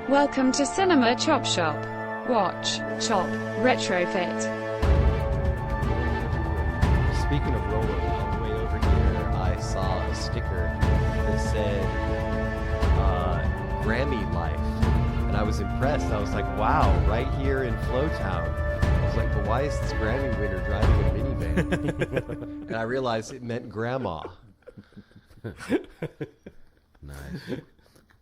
Welcome to Cinema Chop Shop. Watch, chop, retrofit. Speaking of rollers, on the way over here, I saw a sticker that said Grammy Life. And I was impressed. I was like, wow, right here in Flowtown. I was like, but why is this Grammy winner driving a minivan? And I realized it meant grandma. Nice.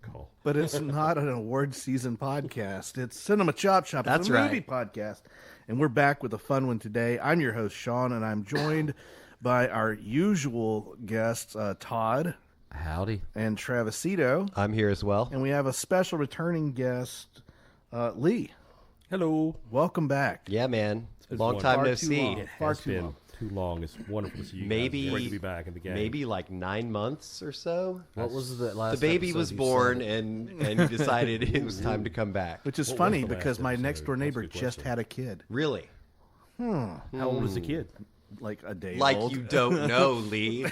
Cool. But it's not an award season podcast. It's Cinema Chop Shop. It's That's a right. movie podcast. And we're back with a fun one today. I'm your host, Sean, and I'm joined by our usual guests, Todd Howdy. and Travisito. I'm here as well. And we have a special returning guest, Lee. Hello. Welcome back. Yeah, man. It's Long one- time far no too see. long. It Far has too been long. too long. It's wonderful to see you Maybe- guys. Great to be back in the game. Maybe like 9 months or so. What was the last The baby episode was you born said? and you decided it was time to come back. Which is What was funny the last because my episode? next door That's a neighbor good just question. had a kid, Really? How old is the kid? like a day Like old. you don't know, Lee.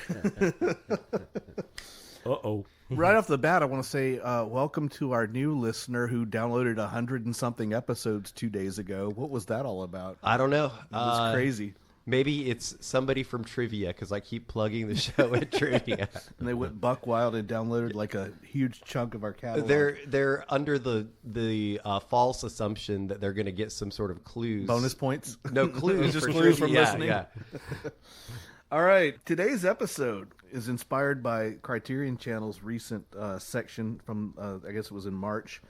Uh-oh. Right off the bat, I want to say welcome to our new listener who downloaded 100 and something episodes 2 days ago. What was that all about? I don't know. It was crazy. Maybe it's somebody from trivia because I keep plugging the show at trivia. And they went buck wild and downloaded like a huge chunk of our catalog. They're under the false assumption that they're going to get some sort of clues. Bonus points. No clues. Just for clues trivia. from Yeah, listening. yeah. All right. Today's episode is inspired by Criterion Channel's recent section from, I guess it was in March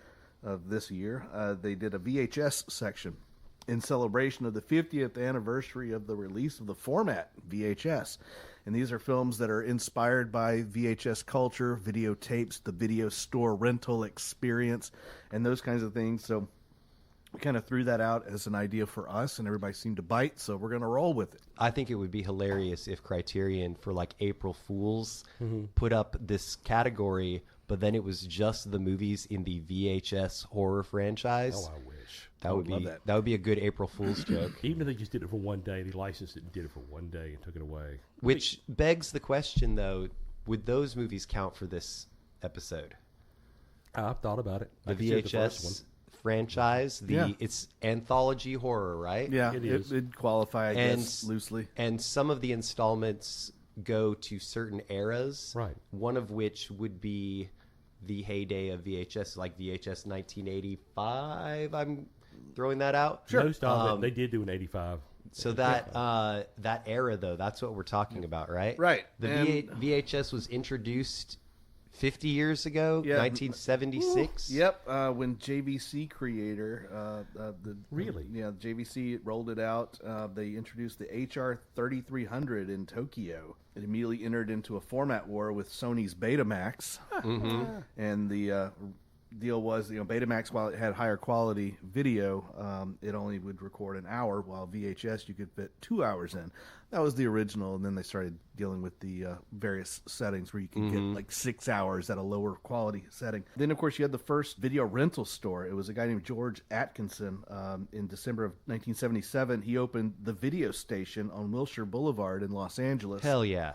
of this year. They did a VHS section in celebration of the 50th anniversary of the release of the format, VHS. And these are films that are inspired by VHS culture, videotapes, the video store rental experience, and those kinds of things. So we kind of threw that out as an idea for us, and everybody seemed to bite, so we're going to roll with it. I think it would be hilarious if Criterion, for like April Fools, put up this category, but then it was just the movies in the VHS horror franchise. Oh, I wish. That would love be that. that would be a good April Fool's joke. Even if they just did it for one day, they licensed it and did it for one day and took it away. Which begs the question, though: would those movies count for this episode? I've thought about it. The I considered the first one. VHS franchise, Yeah. It's anthology horror, right? Yeah, It it is. would qualify, I And- guess, loosely. And some of the installments go to certain eras, Right. One of which would be the heyday of VHS, like VHS 1985. I'm throwing that out. Most of it, they did do an 85. So that era, though, that's what we're talking about, right? Right. The And- VHS was introduced 50 years ago, Yeah. 1976. Yep, when JVC creator, Really? Yeah, JVC rolled it out. They introduced the HR 3300 in Tokyo. It immediately entered into a format war with Sony's Betamax, and the deal was, Betamax, while it had higher quality video, it only would record an hour, while VHS you could fit 2 hours in. That was the original, and then they started dealing with the various settings where you could get like 6 hours at a lower quality setting. Then, of course, you had the first video rental store. It was a guy named George Atkinson. In December of 1977, he opened the Video Station on Wilshire Boulevard in Los Angeles. Hell yeah.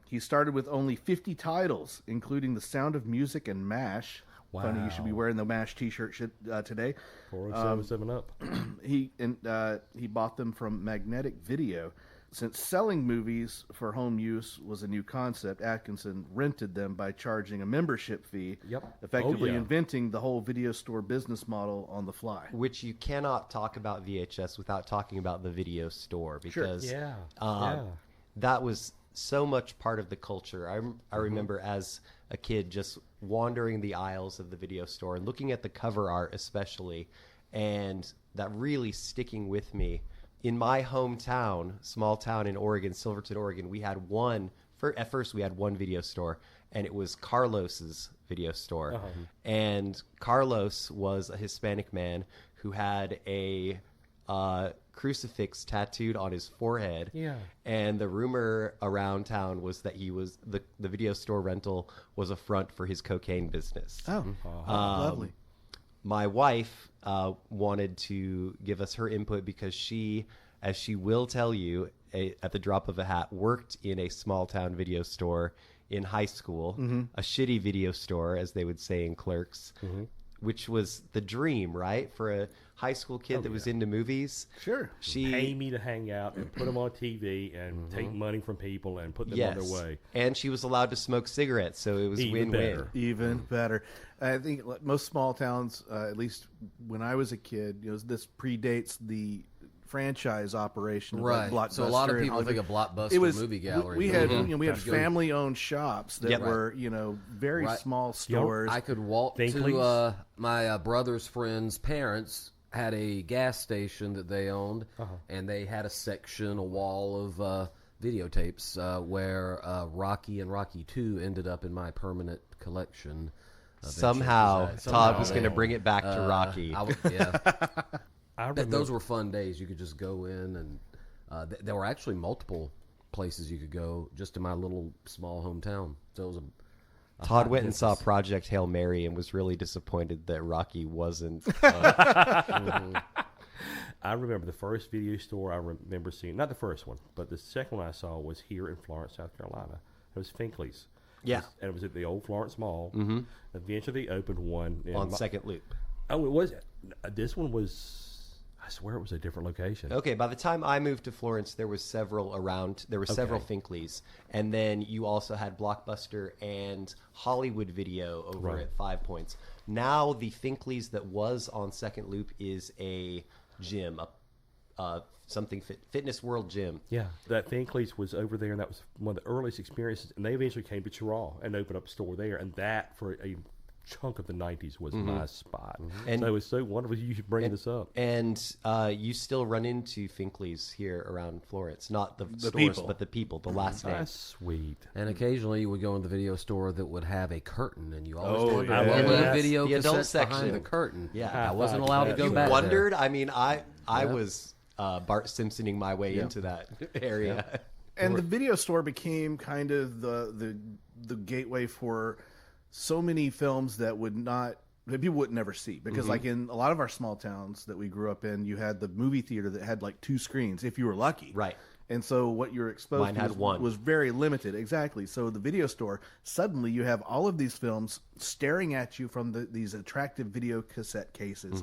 He started with only 50 titles, including The Sound of Music and MASH. Funny, you should be Wow. wearing the MASH T-shirt today. 407 7 Up. He bought them from Magnetic Video. Since selling movies for home use was a new concept, Atkinson rented them by charging a membership fee, Yep. effectively Oh, yeah. inventing the whole video store business model on the fly. Which you cannot talk about VHS without talking about the video store, because Yeah. that was so much part of the culture. I remember as a kid just wandering the aisles of the video store and looking at the cover art especially, and that really sticking with me. In my hometown, small town in Oregon, Silverton, Oregon, we had at first we had one video store, and it was Carlos's video store. And Carlos was a Hispanic man who had a crucifix tattooed on his forehead. Yeah. And the rumor around town was that he was the video store rental was a front for his cocaine business. Oh, lovely. My wife wanted to give us her input because she, as she will tell you, at the drop of a hat, worked in a small town video store in high school, a shitty video store, as they would say in Clerks, which was the dream, right, for a high school kid that was into movies. Sure. Pay me to hang out and put them on TV and take money from people and put them on their way. And she was allowed to smoke cigarettes, so it was Even win-win. better. Even better. I think most small towns, at least when I was a kid, this predates the franchise operation of like Right. Blockbuster. So a lot of and people think of Blockbuster it was movie gallery. We had we had family-owned shops that Yep. were very Right. small stores. I could walk to Finkley's? my brother's friend's parents had a gas station that they owned, and they had a section, a wall of videotapes where Rocky and Rocky 2 ended up in my permanent collection. Somehow, Todd was going to bring it back to Rocky. Those were fun days. You could just go in, and there were actually multiple places you could go just in my little small hometown. So it was Todd went and saw Project Hail Mary and was really disappointed that Rocky wasn't. I remember the first video store I remember seeing, not the first one, but the second one I saw was here in Florence, South Carolina. It was Finkley's. Yeah. And it was at the old Florence Mall. Mm-hmm. Eventually they opened one. On Second Loop. Oh, it was. This one was, I swear it was a different location. Okay, by the time I moved to Florence, there was several around. There were several Finkley's, and then you also had Blockbuster and Hollywood Video over at 5 Points. Now the Finkley's that was on Second Loop is a gym, Fitness World gym. Yeah, that Finkley's was over there, and that was one of the earliest experiences. And they eventually came to Cheraw and opened up a store there, and that for a chunk of the 90s was my spot. And so it was so wonderful you should bring this up. And you still run into Finkley's here around Florence, not the stores, people. but the people, the last name. That's sweet. And occasionally you would go in the video store that would have a curtain, and you always wondered yeah. what were the Yes. video The adult cassettes section. behind the curtain. Yeah. I wasn't allowed to go You back wondered? there. I mean, I was Bart Simpsoning my way into that area. And the video store became kind of the gateway for so many films that people would never see, because like in a lot of our small towns that we grew up in, you had the movie theater that had like 2 screens if you were lucky. Right. And so what you're exposed Mine to had one. was very limited. Exactly. So the video store, suddenly you have all of these films staring at you from these attractive video cassette cases,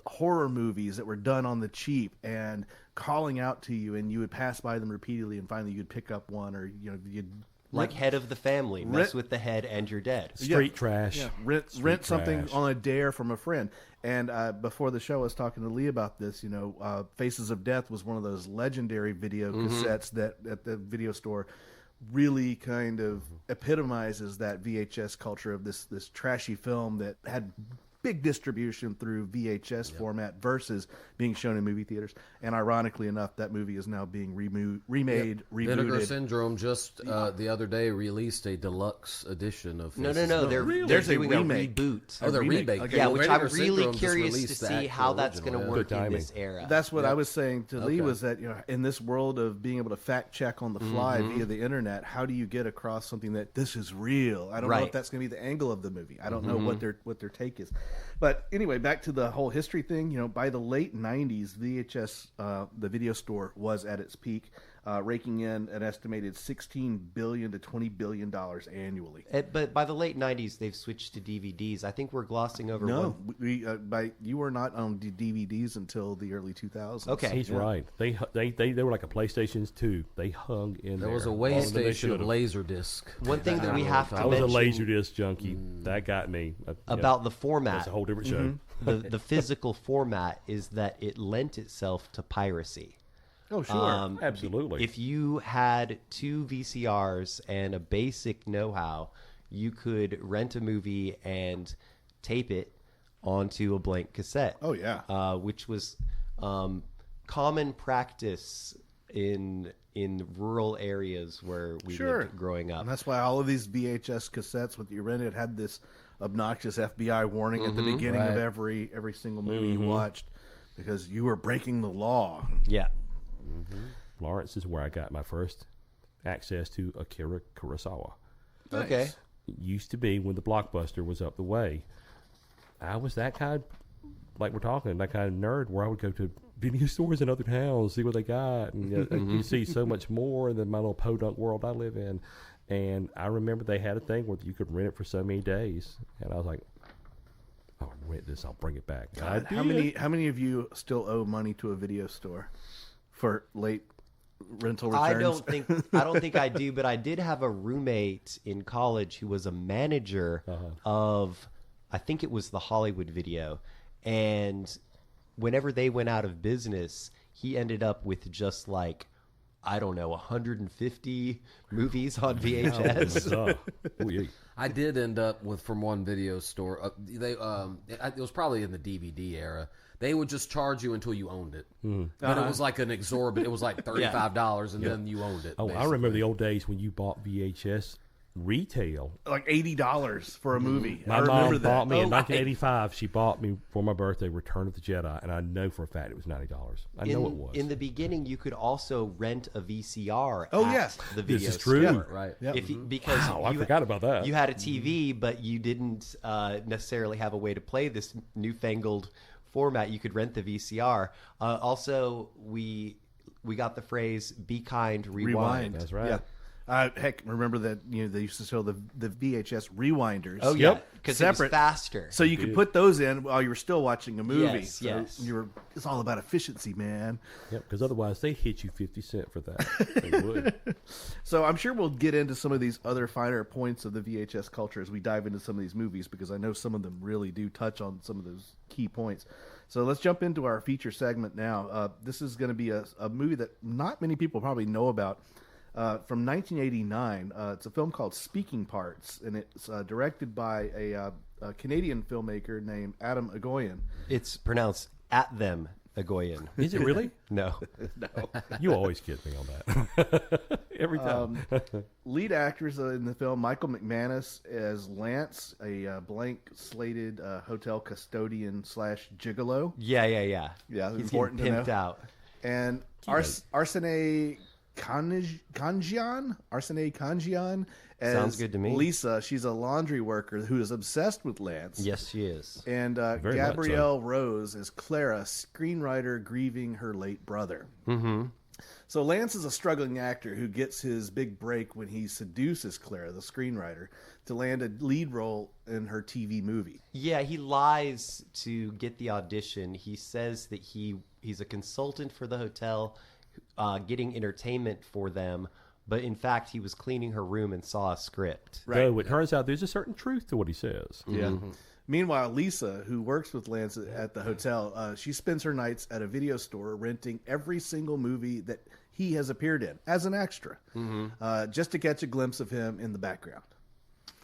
horror movies that were done on the cheap and calling out to you, and you would pass by them repeatedly, and finally you'd pick up one, or you'd Like Head of the Family. Mess with the head and you're dead. Street trash. Yeah, rent something on a dare from a friend. And before the show, I was talking to Lee about this. Faces of Death was one of those legendary video cassettes that at the video store really kind of epitomizes that VHS culture of this trashy film that had big distribution through VHS format versus being shown in movie theaters. And ironically enough, that movie is now being remade, rebooted. Vinegar Syndrome just the other day released a deluxe edition of Faces No. of They're There's a doing remake. a reboot. Oh, they're remake. remake. Okay. Yeah, Well, which I'm Vinegar really Syndrome just curious to released the see actual how that's going to original, work Good in timing. this era. That's what I was saying to Lee, Okay. was that in this world of being able to fact check on the fly via the internet, how do you get across something that this is real? I don't know if Right. that's going to be the angle of the movie. I don't know what their take is. But anyway, back to the whole history thing. By the late 90s, VHS, the video store, was at its peak, raking in an estimated $16 billion to $20 billion annually. But by the late 90s, they've switched to DVDs. I think we're glossing over No, one. you were not on DVDs until the early 2000s. Okay. He's right. They were like a PlayStation's 2. They hung in there. There was a longer way than they station of should've. Laserdisc. One thing that we have to I was a mention Laserdisc junkie. That got me. about the That's format, a whole different show. the physical format, is that it lent itself to piracy. Oh, sure. Absolutely. If you had 2 VCRs and a basic know-how, you could rent a movie and tape it onto a blank cassette. Oh, yeah. Which was common practice in rural areas where we lived growing up. And that's why all of these VHS cassettes with you rented had this obnoxious FBI warning at the beginning of every single movie you watched, because you were breaking the law. Yeah. Florence is where I got my first access to Akira Kurosawa. Okay. It used to be when the Blockbuster was up the way. I was that kind, like we're talking, that kind of nerd where I would go to video stores in other towns, see what they got, and you see so much more than my little podunk world I live in. And I remember they had a thing where you could rent it for so many days, and I was like, I'll rent this. I'll bring it back. God, how many of you still owe money to a video store for late rental returns? I don't think I do, but I did have a roommate in college who was a manager of, I think it was the Hollywood Video, and whenever they went out of business, he ended up with just like, I don't know, 150 movies on VHS. I did end up with, from one video store, it was probably in the DVD era. They would just charge you until you owned it. But it was like an exorbitant. It was like $35 and then you owned it. Oh, I remember the old days when you bought VHS retail. Like $80 for a movie. My mom bought me in 1985. She bought me for my birthday Return of the Jedi, and I know for a fact it was $90. I know it was. In the beginning, you could also rent a VCR yes. the video This is true. store. Right. Yep. Because I forgot about that. You had a TV, but you didn't necessarily have a way to play this newfangled format. You could rent the VCR. Also, we got the phrase "Be kind, rewind." That's right. Yeah. Heck, remember that they used to sell the VHS rewinders. Oh yeah, because it was faster. So you could put those in while you were still watching a movie. Yes, so yes. It's all about efficiency, man. Yep, because otherwise they hit you 50 cents for that. They would. So I'm sure we'll get into some of these other finer points of the VHS culture as we dive into some of these movies, because I know some of them really do touch on some of those key points. So let's jump into our feature segment now. This is going to be a movie that not many people probably know about. From 1989. It's a film called Speaking Parts, and it's directed by a Canadian filmmaker named Adam Agoyan. It's pronounced "at them Agoyan." Is it really? No. No. You always kid me on that. Every time. Lead actors in the film: Michael McManus as Lance, a blank slated hotel custodian / gigolo. Yeah. Yeah, He's important to getting pimped know. out. And Arsene Kanjian as Sounds good to me. Lisa. She's a laundry worker who is obsessed with Lance. Yes, she is. And Very Gabrielle Rose as Clara, screenwriter grieving her late brother. Mm-hmm. So Lance is a struggling actor who gets his big break when he seduces Clara, the screenwriter, to land a lead role in her TV movie. Yeah, he lies to get the audition. He says that he's a consultant for the hotel, getting entertainment for them, but in fact he was cleaning her room and saw a script. Though it turns out there's a certain truth to what he says. Yeah. Mm-hmm. Meanwhile, Lisa, who works with Lance at the hotel, she spends her nights at a video store renting every single movie that he has appeared in as an extra, just to catch a glimpse of him in the background.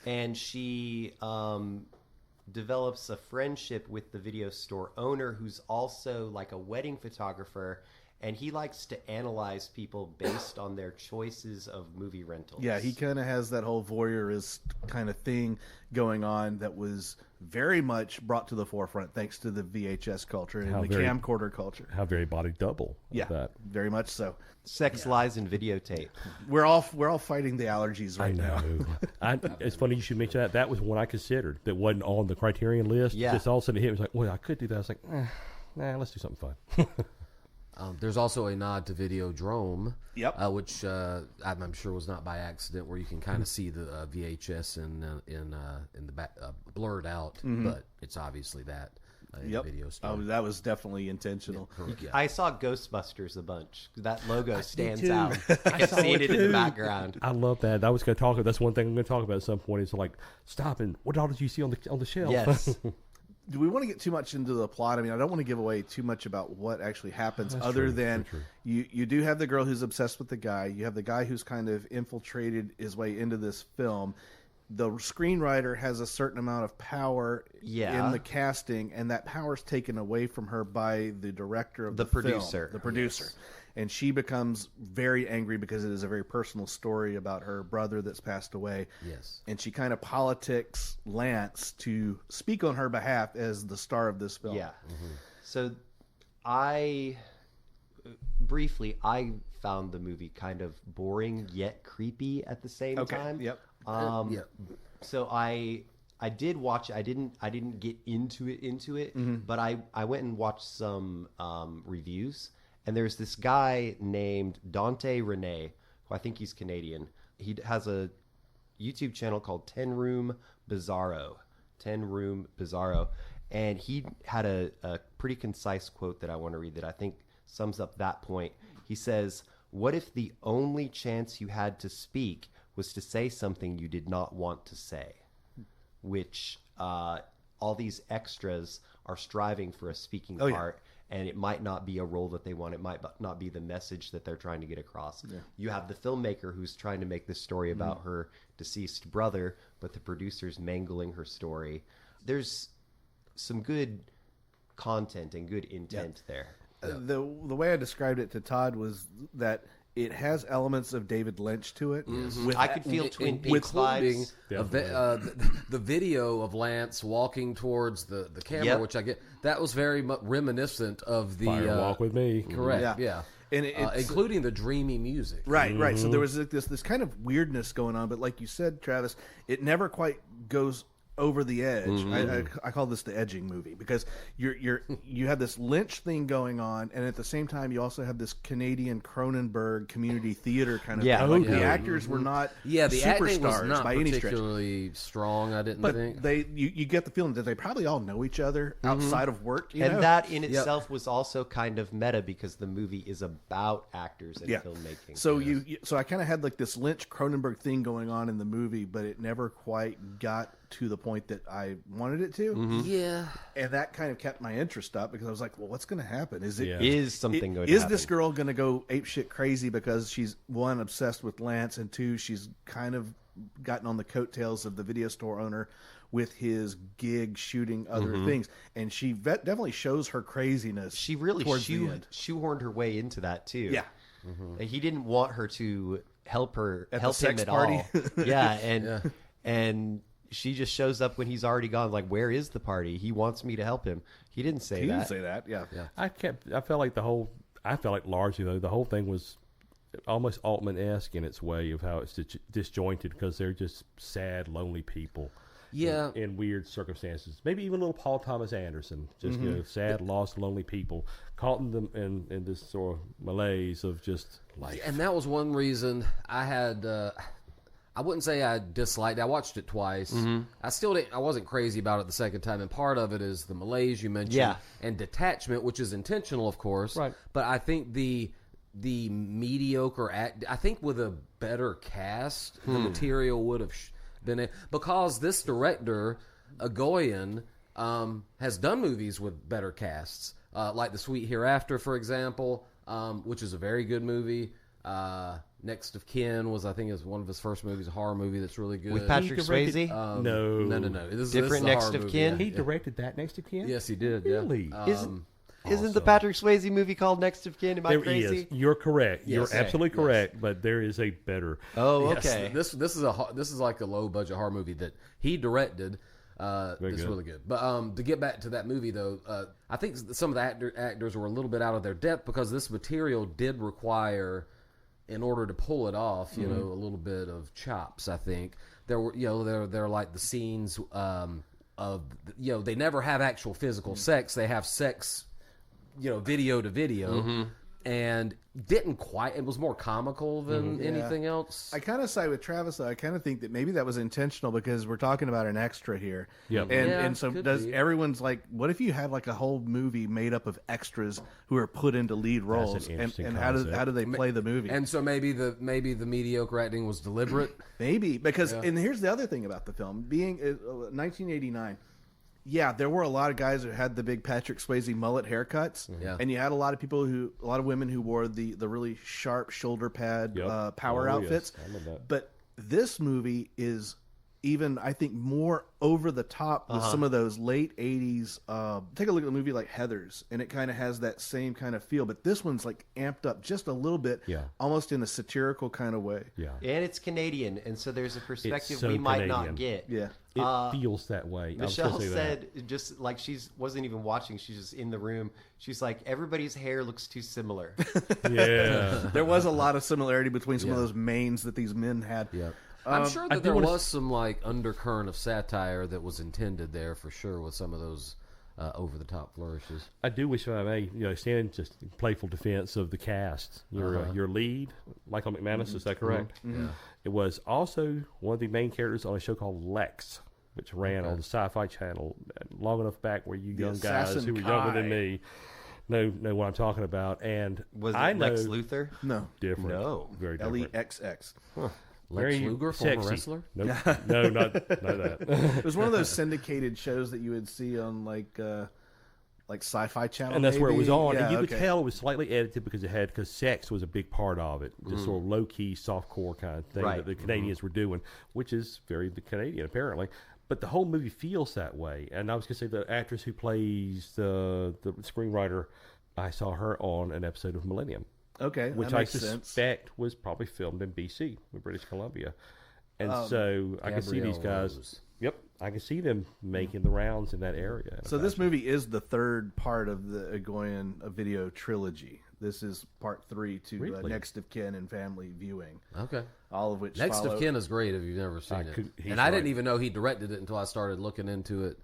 And she develops a friendship with the video store owner, who's also like a wedding photographer, and he likes to analyze people based on their choices of movie rentals. Yeah, he kind of has that whole voyeurist kind of thing going on that was very much brought to the forefront thanks to the VHS culture and the camcorder culture. How very body double. Yeah, that. Very much so. Sex, lies, and videotape. We're all fighting the allergies right now. It's funny you should mention that. That was one I considered that wasn't on the Criterion list. Yeah. Just all of a sudden it hit me. It was like, well, I could do that. I was like, nah, let's do something fun. There's also a nod to Videodrome, which I'm sure was not by accident, where you can kind of see the VHS in the back blurred out, but it's obviously that in the video store. Oh, that was definitely intentional. Yeah. I saw Ghostbusters a bunch. That logo stands out. I kept seeing it in the background. I love that. I was going to talk about. That's one thing I'm going to talk about at some point. Is like, stop and what all did you see on the shelf? Yes. Do we want to get too much into the plot? I mean, I don't want to give away too much about what actually happens, than you do have the girl who's obsessed with the guy. You have the guy who's kind of infiltrated his way into this film. The screenwriter has a certain amount of power in the casting, and that power is taken away from her by the director of the producer. Film, the producer. Yes. And she becomes very angry because it is a very personal story about her brother that's passed away. Yes. And she kind of politics Lance to speak on her behalf as the star of this film. Yeah. Mm-hmm. So I found the movie kind of boring yet creepy at the same time. Yep. So I did watch it. I didn't get into it, but I went and watched some reviews. And there's this guy named Dante Rene, who I think he's Canadian. He has a YouTube channel called 10 Room Bizarro. And he had a pretty concise quote that I want to read that I think sums up that point. He says, "What if the only chance you had to speak was to say something you did not want to say?" Which all these extras are striving for a speaking part, and it might not be a role that they want. It might not be the message that they're trying to get across. Yeah. You have the filmmaker who's trying to make this story about her deceased brother, but the producer's mangling her story. There's some good content and good intent there. The way I described it to Todd was that it has elements of David Lynch to it. I could feel Twin Peaks including vibes. the video of Lance walking towards the camera, which I get. That was very reminiscent of the Fire Walk with Me. Correct. Yeah. And including the dreamy music. Right. So there was this kind of weirdness going on, but like you said, Travis, it never quite goes over the edge. I call this the edging movie because you have this Lynch thing going on, and at the same time you also have this Canadian Cronenberg community theater kind of thing. Like the actors were not the acting was superstars not by any stretch. particularly strong. I didn't But think you get the feeling that they probably all know each other outside of work. You know? That in itself was also kind of meta because the movie is about actors and filmmaking. So I kind of had like this Lynch Cronenberg thing going on in the movie, but it never quite got to the point that I wanted it to. Yeah. And that kind of kept my interest up because I was like, well, what's going to happen? Is something going to Is happen? this girl going to go apeshit crazy because she's, one, obsessed with Lance, and two, she's kind of gotten on the coattails of the video store owner with his gig shooting other things. And she definitely shows her craziness. She really shoehorned her way into that, too. Yeah. He didn't want her to help him sex at party. all. And she just shows up when he's already gone. Like, where is the party? He wants me to help him. He didn't say that. He didn't say that. Yeah. I felt like largely though the whole thing was almost Altman-esque in its way of how it's disjointed because they're just sad, lonely people. Yeah. In weird circumstances. Maybe even a little Paul Thomas Anderson. Just sad, lost, lonely people caught in this sort of malaise of just life. And that was one reason I had. I wouldn't say I disliked it. I watched it twice. I wasn't crazy about it the second time, and part of it is the malaise you mentioned, and detachment, which is intentional, of course. Right. But I think the mediocre act. I think with a better cast, the material would have been it because this director, Agoyan, has done movies with better casts, like The Sweet Hereafter, for example, which is a very good movie. Next of Kin was one of his first movies, a horror movie that's really good. With Patrick Swayze? No. This Different is Next of Kin? He directed that Next of Kin? Yes, he did. Really? Yeah. Isn't the Patrick Swayze movie called Next of Kin? Am I There crazy? is. You're correct. Yes. You're absolutely correct. But there is a better. Oh, Yes, okay. this is like a low budget horror movie that he directed. It's really good. But to get back to that movie though, I think some of the actors were a little bit out of their depth because this material did require, in order to pull it off, a little bit of chops. I think there were, they're like the scenes of, they never have actual physical sex. They have sex, video to video, and didn't quite. It was more comical than anything else. I kind of side with Travis, though. I kind of think that maybe that was intentional because we're talking about an extra here. Yep. And so could be. everyone's like, what if you had like a whole movie made up of extras who are put into lead roles? an interesting And concept. how do they play the movie? And so maybe the mediocre acting was deliberate. Maybe because and here's the other thing about the film being 1989. Yeah, there were a lot of guys who had the big Patrick Swayze mullet haircuts, and you had a lot of women who wore the really sharp shoulder pad power outfits. Yes. I love that. But this movie is even, I think, more over the top with some of those late 80s. Take a look at a movie like Heathers, and it kind of has that same kind of feel. But this one's like amped up just a little bit, almost in a satirical kind of way. Yeah. And it's Canadian, and so there's a perspective so we might not Canadian. get. Yeah. It feels that way. Michelle said, just like she wasn't even watching, she's just in the room. She's like, everybody's hair looks too similar. Yeah. There was a lot of similarity between some of those manes that these men had. Yeah. I'm sure that there was some like undercurrent of satire that was intended there for sure with some of those over-the-top flourishes. I do wish I may, stand just in playful defense of the cast. Your lead, Michael McManus, is that correct? Yeah. It was also one of the main characters on a show called Lex. which ran on the Sci-Fi Channel long enough back where you young guys Assassin who were younger Kai. than me know what I'm talking about. And Was it I know Lex Luthor? No. different. No. Very different. LEXX. Lex Very Luger, former sexy. wrestler. Nope. No, not that. It was one of those syndicated shows that you would see on like Sci-Fi Channel, And that's where it was maybe? on. Yeah, And you could okay. tell it was slightly edited because sex was a big part of it. Just sort of low-key, soft-core kind of thing Right. that the Canadians were doing, which is very Canadian, apparently. But the whole movie feels that way. And I was going to say the actress who plays the screenwriter, I saw her on an episode of Millennium, Okay, which that I makes sense. suspect was probably filmed in BC, in British Columbia. And so I can see these Gabrielle guys. Rose. Yep, I can see them making the rounds in that area. So this movie is the third part of the Egoyan video trilogy. This is part 3 to Really? Next of Kin and Family Viewing, Okay. all of which Next follow. of Kin is great if you've never seen it. he's And I didn't right. even know he directed it until I started looking into it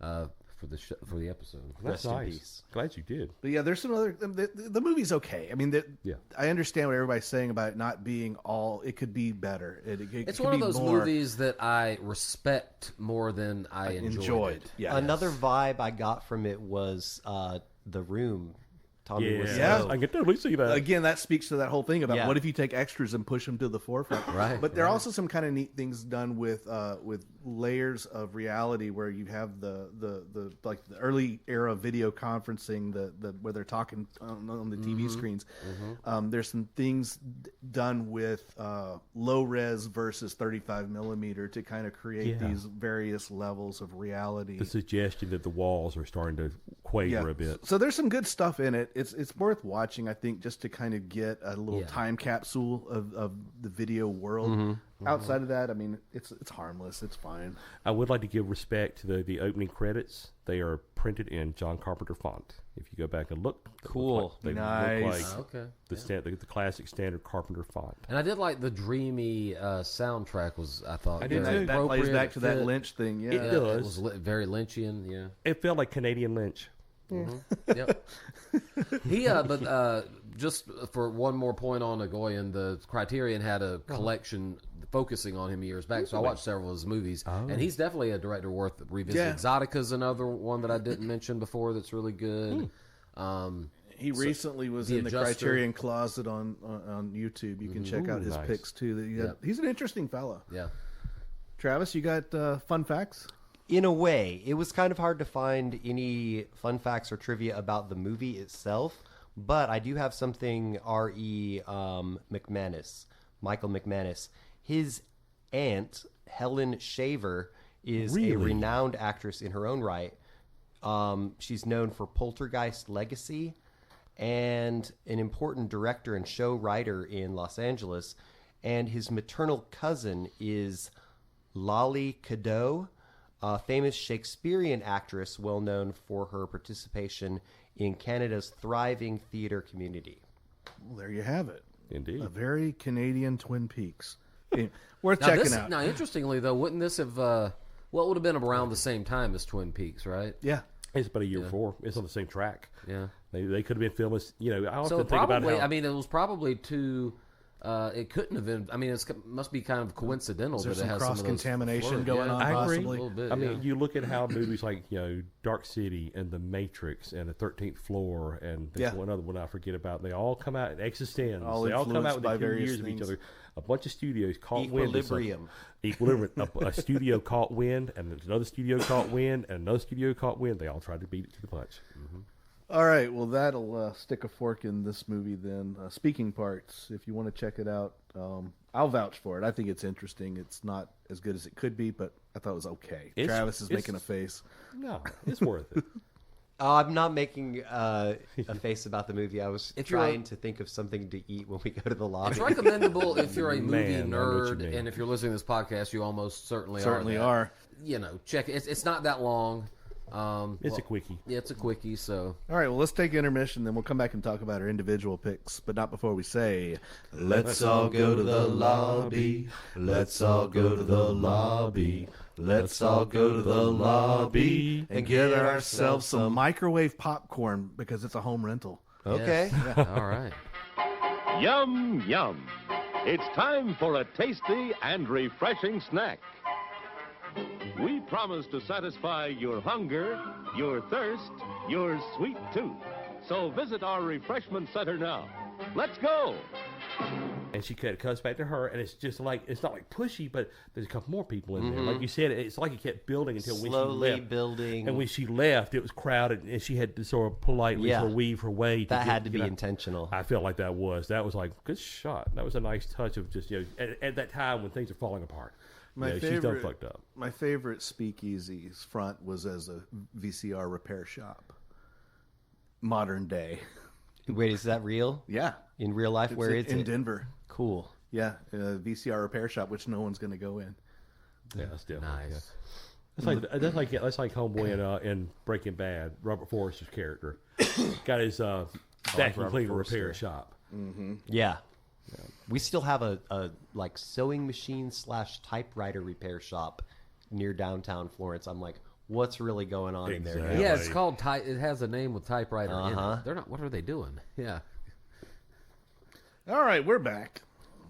for the episode. That's Rest in nice. peace. Glad you did. But yeah, there's some other. The movie's okay. I mean, Yeah. I understand what everybody's saying about it not being all. It could be better. It It's could one of be those more movies that I respect more than I enjoyed. it. Yeah. Another vibe I got from it was The Room. Tommy Yeah, Wiseau. I can totally see that. Again, that speaks to that whole thing about Yeah. what if you take extras and push them to the forefront. Right, But there are also some kind of neat things done with layers of reality where you have the like the early era video conferencing, the where they're talking on the TV screens. There's some things done with low res versus 35 millimeter to kind of create Yeah. these various levels of reality. The suggestion that the walls are starting to quaver a bit. So there's some good stuff in it. It's worth watching, I think, just to kind of get a little Yeah. time capsule of the video world. Outside of that, I mean, it's harmless. It's fine. I would like to give respect to the opening credits. They are printed in John Carpenter font. If you go back and look, they Cool. Look like, they Nice. look like Okay. the classic standard Carpenter font. And I did like the dreamy soundtrack. I thought I did very too. That plays appropriate. back to that fit. Lynch thing. Yeah. It Yeah, does. It was very Lynchian. Yeah. It felt like Canadian Lynch. Yep. But just for one more point on Egoyan, the Criterion had a collection focusing on him years back, so I watched several of his movies, and he's definitely a director worth revisiting. Yeah. Exotica's another one that I didn't mention before that's really good. He recently was The in the Adjuster. Criterion Closet on YouTube. You can check out his nice. picks too. Yep. He's an interesting fellow. Yeah. Travis, you got fun facts? In a way, it was kind of hard to find any fun facts or trivia about the movie itself, but I do have something Michael McManus. His aunt, Helen Shaver, is a Really? renowned actress in her own right. She's known for Poltergeist Legacy and an important director and show writer in Los Angeles. And his maternal cousin is Lali Cadeau, a famous Shakespearean actress well known for her participation in Canada's thriving theater community. Well, there you have it. Indeed. A very Canadian Twin Peaks. Worth Now, checking out. Now, interestingly though, wouldn't this have? Well, it would have been around the same time as Twin Peaks, right? Yeah. It's about a year before. It's on the same track. Yeah. They could have been filming. I often So think about probably, how. I mean, it was probably too. It couldn't have been. I mean, it must be kind of coincidental Is there that it some has some of those cross-contamination flirt- going on, I agree. possibly? A little bit, I mean, yeah. you look at how movies like Dark City and The Matrix and The 13th Floor and there's Yeah. one other one I forget about. They all come out. Existenz. All They all come out influenced by within 2 various years of each things. other. A bunch of studios caught wind. of something. Equilibrium. A studio caught wind, and another studio caught wind, and another studio caught wind. They all tried to beat it to the punch. All right. Well, that'll stick a fork in this movie then. Speaking parts, if you want to check it out, I'll vouch for it. I think it's interesting. It's not as good as it could be, but I thought it was okay. Travis is making a face. No, it's worth it. I'm not making a face about the movie. I was If you're a- trying to think of something to eat when we go to the lobby. It's recommendable if you're a movie Man, I know what you nerd, mean. and if you're listening to this podcast, you almost certainly Certainly that. are. Check it. It's not that long. It's a quickie. Yeah, it's a quickie. So All right, well, let's take intermission, then we'll come back and talk about our individual picks, but not before we say, let's all go to the lobby. Let's all go to the lobby. Let's all go to the lobby and get ourselves some microwave popcorn because it's a home rental. Okay. yes. All right. Yum, yum. It's time for a tasty and refreshing snack. we promise to satisfy your hunger, your thirst, your sweet tooth. So visit our refreshment center now. Let's go! And she cuts back to her, and it's just like, it's not like pushy, but there's a couple more people in there. Like you said, it's like it kept building until when she Slowly left. building. And when she left, it was crowded, and she had to sort of politely sort of weave her way. That had to be intentional. I felt like that was like, good shot. That was a nice touch of just, at that time when things are falling apart. She's done fucked up. My favorite speakeasy's front was as a VCR repair shop. Modern day. Wait, is that real? Yeah. In real life, where is it? In Denver. Cool. Yeah, a VCR repair shop, which no one's going to go in. Yeah, that's definitely Nice. Yeah. That's like Homeboy in Breaking Bad. Robert Forster's character got his vacuum cleaner repair shop. Yeah. We still have a like sewing machine / typewriter repair shop near downtown Florence. I'm like, what's really going on in there? Exactly. Yeah, it's called it has a name with typewriter in Uh-huh. it. They're not. What are they doing? Yeah. All right, we're back.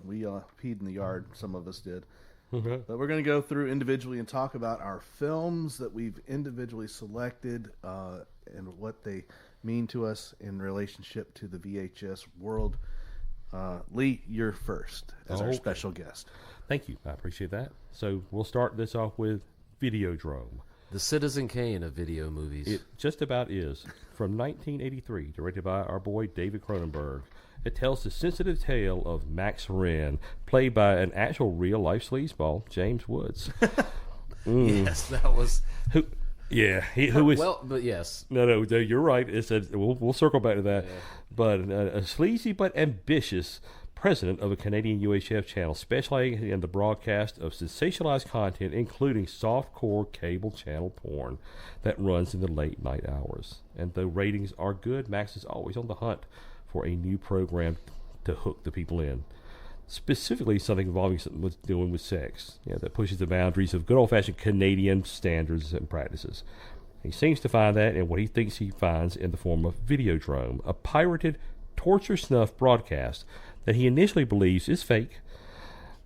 We peed in the yard. Some of us did. But we're going to go through individually and talk about our films that we've individually selected and what they mean to us in relationship to the VHS world. Lee, you're first as our special guest. Thank you. I appreciate that. So we'll start this off with Videodrome. The Citizen Kane of video movies. It just about is. From 1983, directed by our boy David Cronenberg. It tells the sensitive tale of Max Wren, played by an actual real-life sleazeball, James Woods. Yes, that was. Who? Yeah, who is? Well, but yes. No, you're right. We'll circle back to that. Yeah. But a sleazy but ambitious president of a Canadian UHF channel specializing in the broadcast of sensationalized content, including soft-core cable channel porn that runs in the late night hours. And though ratings are good, Max is always on the hunt for a new program to hook the people in. Specifically, something involving something with doing with sex, that pushes the boundaries of good old-fashioned Canadian standards and practices. He seems to find that in what he thinks he finds in the form of Videodrome, a pirated torture snuff broadcast that he initially believes is fake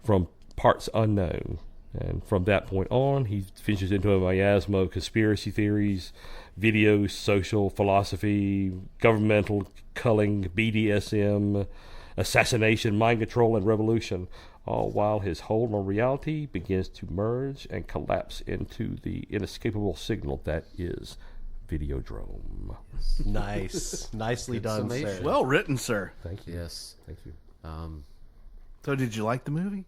from parts unknown. And from that point on, he ventures into a miasma of conspiracy theories, video, social, philosophy, governmental culling, BDSM, assassination, mind control, and revolution, all while his hold on reality begins to merge and collapse into the inescapable signal that is Videodrome. Nice. Nicely done, sir. summation. Well written, sir. Thank you. Yes. Thank you. So did you like the movie?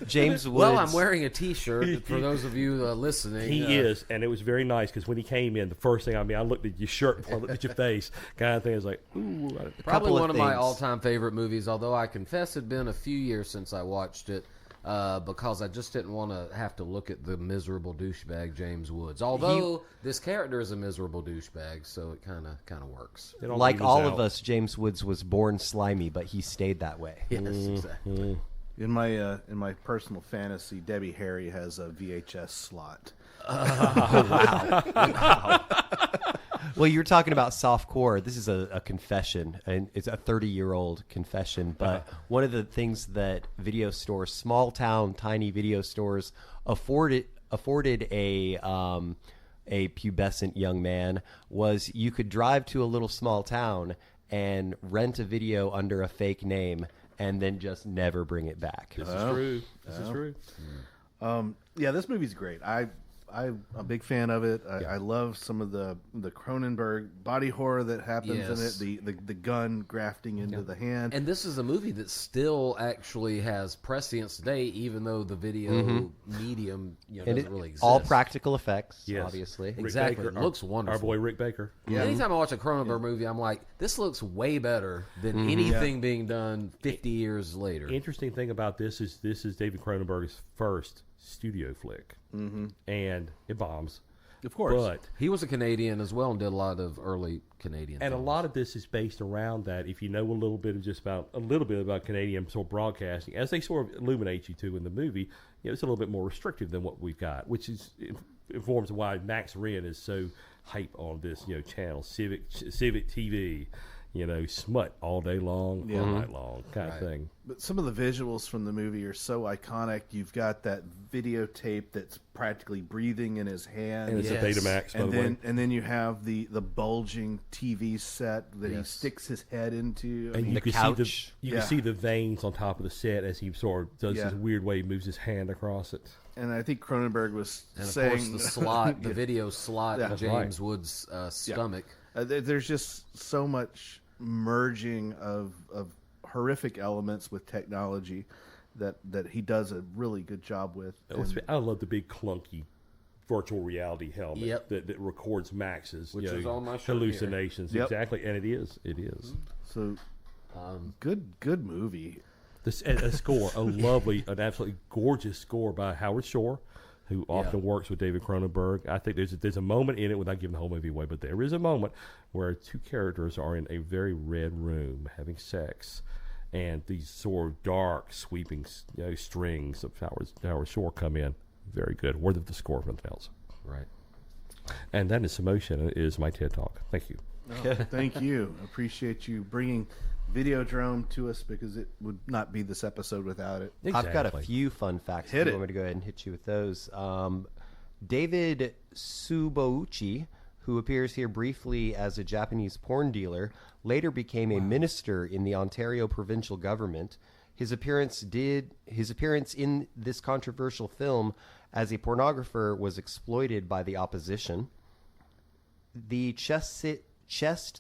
James Woods. Well, I'm wearing a T-shirt for those of you listening. He is, and it was very nice because when he came in, the first thing I looked at your shirt, I looked at your face, kind of thing. I was like, ooh. Probably one of my things. all-time favorite movies, although I confess it had been a few years since I watched it because I just didn't want to have to look at the miserable douchebag James Woods. Although this character is a miserable douchebag, so it kind of works. Like all of us, James Woods was born slimy, but he stayed that way. Yes, exactly. In my personal fantasy, Debbie Harry has a VHS slot. Well, you're talking about softcore. This is a confession, and it's a 30-year-old confession. But one of the things that video stores, small town, tiny video stores, afforded a pubescent young man was you could drive to a little small town and rent a video under a fake name and then just never bring it back. This is true. This is true. Yeah, this movie's great. I'm a big fan of it. I love some of the Cronenberg body horror that happens in it. The gun grafting into the hand. And this is a movie that still actually has prescience today, even though the video medium doesn't really exist. All practical effects, Yes. obviously. Exactly. Baker, It looks wonderful. Our boy Rick Baker. Anytime I watch a Cronenberg movie, I'm like, this looks way better than anything being done 50 years later. Interesting thing about this is David Cronenberg's first studio flick, and it bombs. Of course. But He was a Canadian as well and did a lot of early Canadian and a films. lot of this is based around that. If you know a little bit about Canadian sort of broadcasting, as they sort of illuminate you to in the movie, it's a little bit more restrictive than what we've got, which is informs why Max Wren is so hype on this channel, Civic TV. smut all day long, all night long, kind of thing. But some of the visuals from the movie are so iconic. You've got that videotape that's practically breathing in his hand. And it's a Betamax, by the way. And then you have the bulging TV set that he sticks his head into. And you can couch. you can see the veins on top of the set as he sort of does this weird way he moves his hand across it. And I think Cronenberg was saying... And of course the slot, the video slot in James Wood's stomach. There's just so much merging of horrific elements with technology that he does a really good job with. I love the big clunky virtual reality helmet that records Max's is on my shirt hallucinations. Yep. Exactly, and it is. So good movie. A score, an absolutely gorgeous score by Howard Shore, who often works with David Cronenberg. I think there's a moment in it, without giving the whole movie away, but there is a moment where two characters are in a very red room having sex, and these sort of dark, sweeping strings of Howard Shore come in. Very good. Worth of the score, if nothing else. Right. And that is Emotion. It is my TED Talk. Thank you. Oh, thank you. Appreciate you bringing Videodrome to us, because it would not be this episode without it. I've got a few fun facts. Hit if you it. want me to go ahead and hit you with those. David Subouchi, who appears here briefly as a Japanese porn dealer, later became a minister in the Ontario provincial government. His appearance in this controversial film as a pornographer was exploited by the opposition. The chest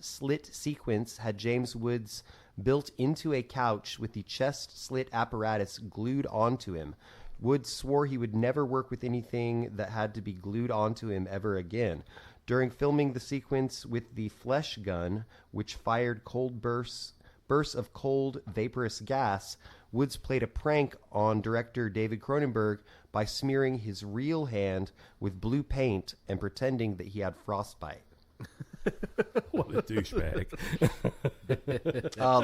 slit sequence had James Woods built into a couch with the chest slit apparatus glued onto him. Woods swore he would never work with anything that had to be glued onto him ever again. During filming the sequence with the flesh gun, which fired cold bursts of cold, vaporous gas, Woods played a prank on director David Cronenberg by smearing his real hand with blue paint and pretending that he had frostbite. What a douchebag.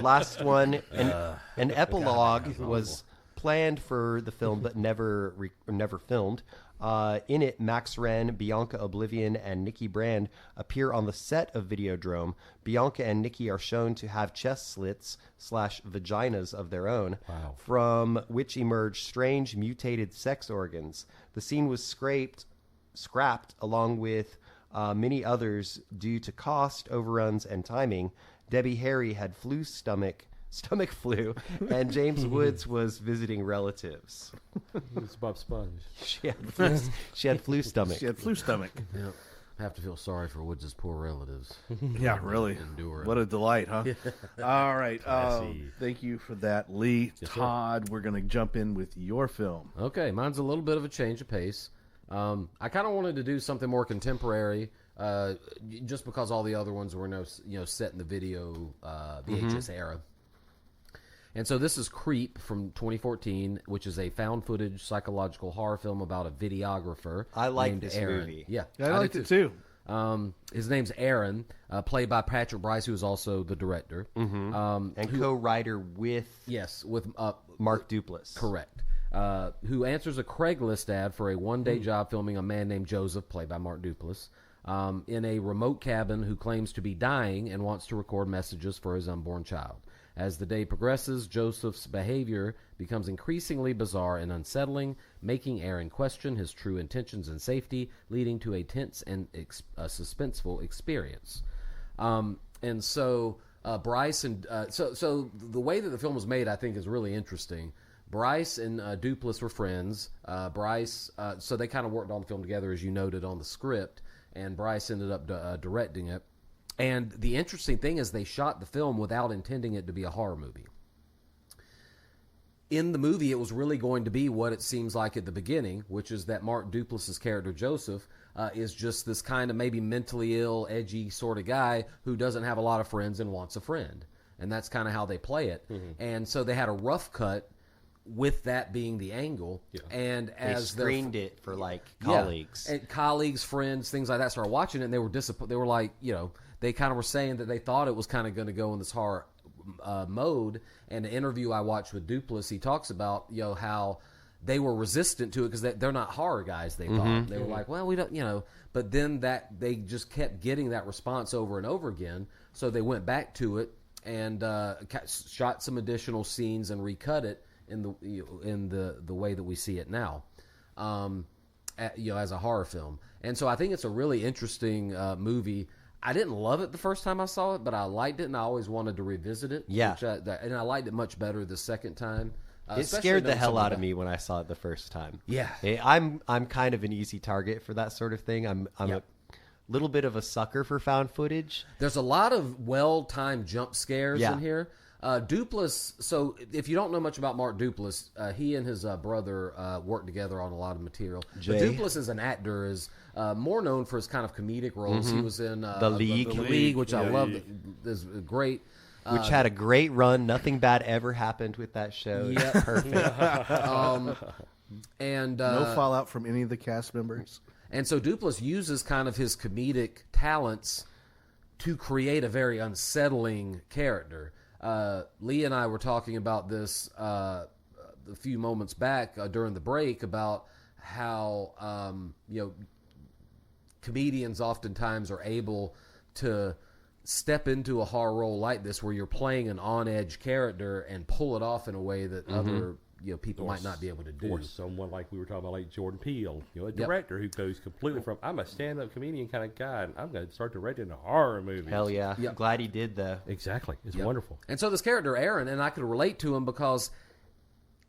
Last one, an epilogue was planned for the film but never filmed. In it, Max Wren, Bianca Oblivion, and Nikki Brand appear on the set of Videodrome. Bianca and Nikki are shown to have chest slits / vaginas of their own, from which emerge strange mutated sex organs. The scene was scrapped along with many others due to cost, overruns, and timing. Debbie Harry had stomach flu, and James Woods was visiting relatives. It's Bob Sponge. She had flu stomach. She had flu stomach. Yeah. I have to feel sorry for Woods' poor relatives. Yeah, really. Endure it. What a delight, huh? All right. Thank you for that, Lee. Todd, we're going to jump in with your film. Okay, mine's a little bit of a change of pace. I kind of wanted to do something more contemporary, just because all the other ones were set in the video VHS era. And so this is Creep from 2014, which is a found footage psychological horror film about a videographer. I like named this Aaron. movie. Yeah, I liked it too. His name's Aaron, played by Patrick Bryce, who is also the director. And co-writer with Mark Duplass. Correct. Who answers a Craigslist ad for a one-day job filming a man named Joseph, played by Mark Duplass, in a remote cabin, who claims to be dying and wants to record messages for his unborn child. As the day progresses, Joseph's behavior becomes increasingly bizarre and unsettling, making Aaron question his true intentions and safety, leading to a tense and suspenseful experience. And so Bryce and so the way that the film was made, I think, is really interesting. Bryce and Duplass were friends. Bryce, so they kind of worked on the film together, as you noted on the script, and Bryce ended up directing it. And the interesting thing is they shot the film without intending it to be a horror movie. In the movie, it was really going to be what it seems like at the beginning, which is that Mark Duplass's character, Joseph, is just this kind of maybe mentally ill, edgy sort of guy who doesn't have a lot of friends and wants a friend. And that's kind of how they play it. And so they had a rough cut with that being the angle. And as they screened it for colleagues. And colleagues, friends, things like that started watching it, and they were disappointed. They were like, they kind of were saying that they thought it was kind of going to go in this horror mode. And the interview I watched with Duplass, he talks about how they were resistant to it because they're not horror guys. They thought they were like, well, we don't, But then that they just kept getting that response over and over again. So they went back to it and shot some additional scenes and recut it in the way that we see it now, as a horror film. And so I think it's a really interesting movie. I didn't love it the first time I saw it, but I liked it, and I always wanted to revisit it. Yeah. And I liked it much better the second time. It scared the hell out of me when I saw it the first time. Yeah. I'm kind of an easy target for that sort of thing. I'm a little bit of a sucker for found footage. There's a lot of well-timed jump scares in here. Duplass, so if you don't know much about Mark Duplass, he and his brother worked together on a lot of material. But Duplass as an actor is more known for his kind of comedic roles. He was in The League. Which I love. Is great. Which had a great run. Nothing bad ever happened with that show. Yeah. Perfect. And No fallout from any of the cast members. And so Duplass uses kind of his comedic talents to create a very unsettling character. Lee and I were talking about this a few moments back during the break about how comedians oftentimes are able to step into a horror role like this where you're playing an on-edge character and pull it off in a way that other people might not be able to do. Or someone like we were talking about, like Jordan Peele, a director who goes completely from, I'm a stand-up comedian kind of guy, and I'm going to start directing a horror movie. Hell yeah. Yep. Glad he did, though. Exactly. It's wonderful. And so this character, Aaron, and I could relate to him because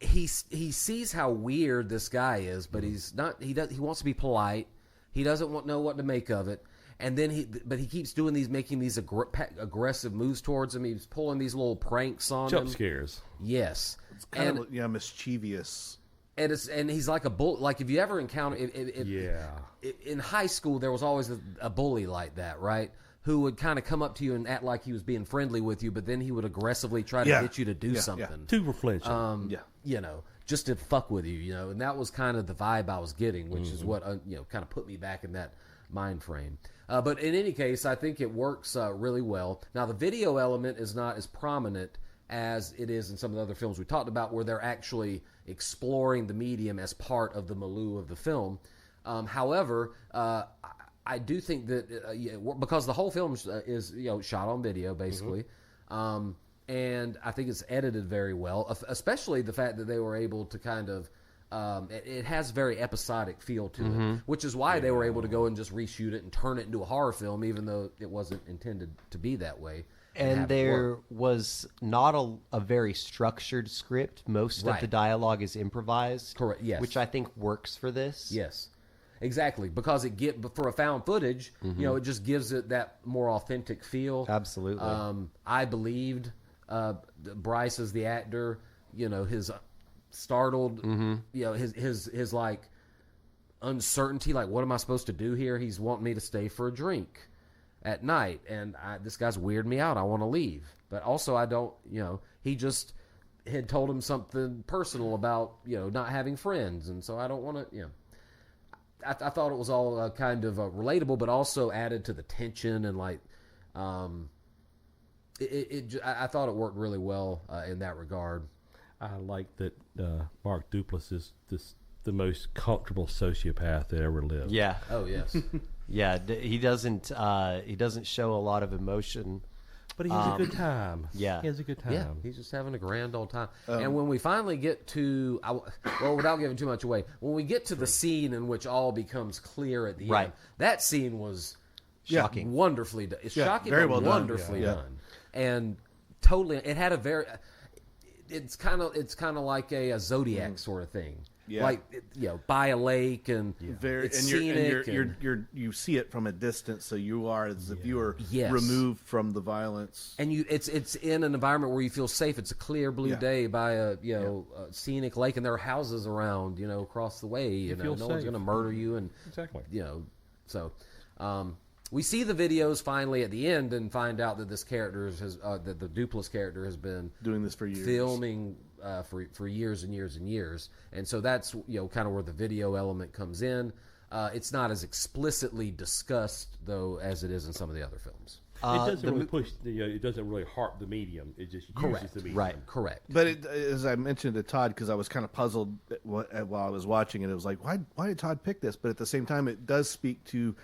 he sees how weird this guy is, but he's not. He wants to be polite. He doesn't know what to make of it. And then he keeps making these aggressive moves towards him. He's pulling these little pranks on him. Jump scares. Yes. It's kind of mischievous. And he's like a bull. Like if you ever encounter, in high school there was always a bully like that, right? Who would kind of come up to you and act like he was being friendly with you, but then he would aggressively try to get you to do something. Too flinching. Just to fuck with you, and that was kind of the vibe I was getting, which is what kind of put me back in that mind frame. But in any case, I think it works really well. Now, the video element is not as prominent as it is in some of the other films we talked about, where they're actually exploring the medium as part of the milieu of the film. However, I do think that because the whole film is shot on video, basically, and I think it's edited very well, especially the fact that they were able to kind of it has very episodic feel to it, which is why they were able to go and just reshoot it and turn it into a horror film, even though it wasn't intended to be that way. And there was not a very structured script. Most of the dialogue is improvised. Correct, yes. Which I think works for this. Yes, exactly. Because for a found footage, it just gives it that more authentic feel. Absolutely. I believed Bryce as the actor, his startled, his like uncertainty, like what am I supposed to do here? He's wanting me to stay for a drink at night, and this guy's weirding me out. I want to leave, but also I don't. He just had told him something personal about not having friends, and so I don't want to. I thought it was all kind of relatable, but also added to the tension and like. I thought it worked really well in that regard. I like that Mark Duplass is the most comfortable sociopath that ever lived. Yeah. Oh yes. Yeah. He doesn't show a lot of emotion, but he has a good time. Yeah, he has a good time. Yeah, he's just having a grand old time. And when we finally get to, without giving too much away, when we get to the scene in which all becomes clear at the end, that scene was shocking, wonderfully done. It's shocking, very but well wonderfully done, and totally. It had a very. It's kind of like a Zodiac sort of thing. Yeah. Like by a lake and it's scenic. You see it from a distance, so you are as if you were Yes. removed from the violence. And it's in an environment where you feel safe. It's a clear blue day by a a scenic lake, and there are houses around across the way. No one's going to murder you, and exactly. So we see the videos finally at the end and find out that this character that the Duplass character has been doing this for years, filming for years and years and years, and so that's kind of where the video element comes in. It's not as explicitly discussed though as it is in some of the other films. It doesn't really push. It doesn't really harp the medium. It just uses the medium. Right. Correct. But as I mentioned to Todd, because I was kind of puzzled while I was watching it, it was like, why did Todd pick this? But at the same time, it does speak to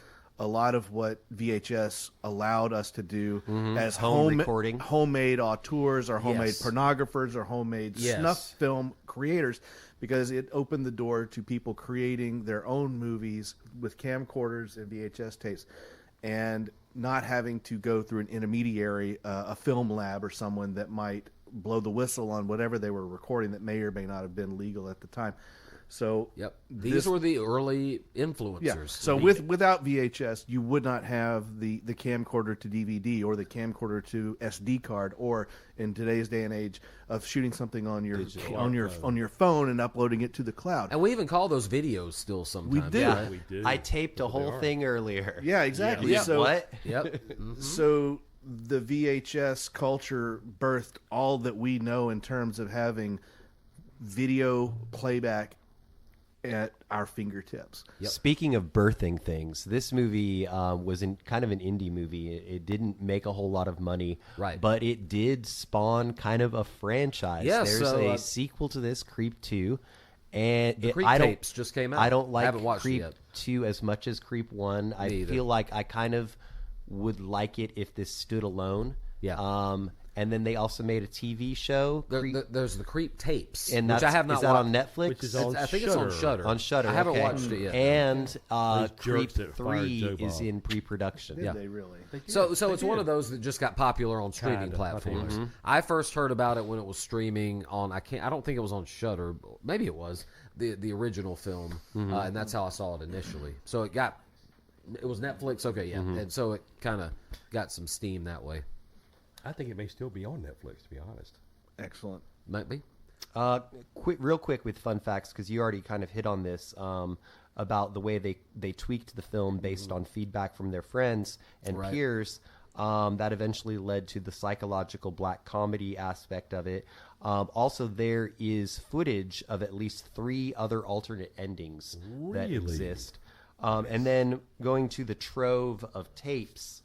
a lot of what VHS allowed us to do as Home recording. homemade auteurs or homemade Yes. pornographers or homemade Yes. snuff film creators, because it opened the door to people creating their own movies with camcorders and VHS tapes and not having to go through an intermediary, a film lab or someone that might blow the whistle on whatever they were recording that may or may not have been legal at the time. So Yep. These were the early influencers. yeah. So without VHS, you would not have the camcorder to DVD or the camcorder to SD card, or in today's day and age of shooting something on your phone and uploading it to the cloud. And we even call those videos still sometimes. We do. right? We do. I taped a whole thing earlier. Yeah, exactly. Yeah. So What? Yep. so the VHS culture birthed all that we know in terms of having video playback at our fingertips. Speaking of birthing things, this movie was kind of an indie movie. It didn't make a whole lot of money, Right. But it did spawn kind of a franchise. Yeah, There's so, a sequel to this, Creep 2, and The Creep I don't, tapes just came out. I don't I like haven't watched it Creep yet. 2 as much as Creep 1. I either. feel like I kind of would like it if this stood alone. Yeah. And then they also made a TV show. There's the Creep tapes, And which I have not is that watched. on Netflix? Which is on I think it's on Shudder. On Shudder. I haven't okay. watched it yet. And Those Creep jerks that fired 3 Joe is Bob. in pre-production. Did they really? So it's one of those that just got popular on streaming Kinda, platforms. I think. I first heard about it when it was streaming on. I don't think it was on Shudder. Maybe it was the original film, and that's how I saw it initially. So it was Netflix. Okay, yeah, and so it kind of got some steam that way. I think it may still be on Netflix, to be honest. Excellent. Might be. Real quick with fun facts, because you already kind of hit on this about the way they tweaked the film based on feedback from their friends and Right. peers. That eventually led to the psychological black comedy aspect of it. Also, there is footage of at least 3 other alternate endings that Really? exist. And then going to the trove of tapes,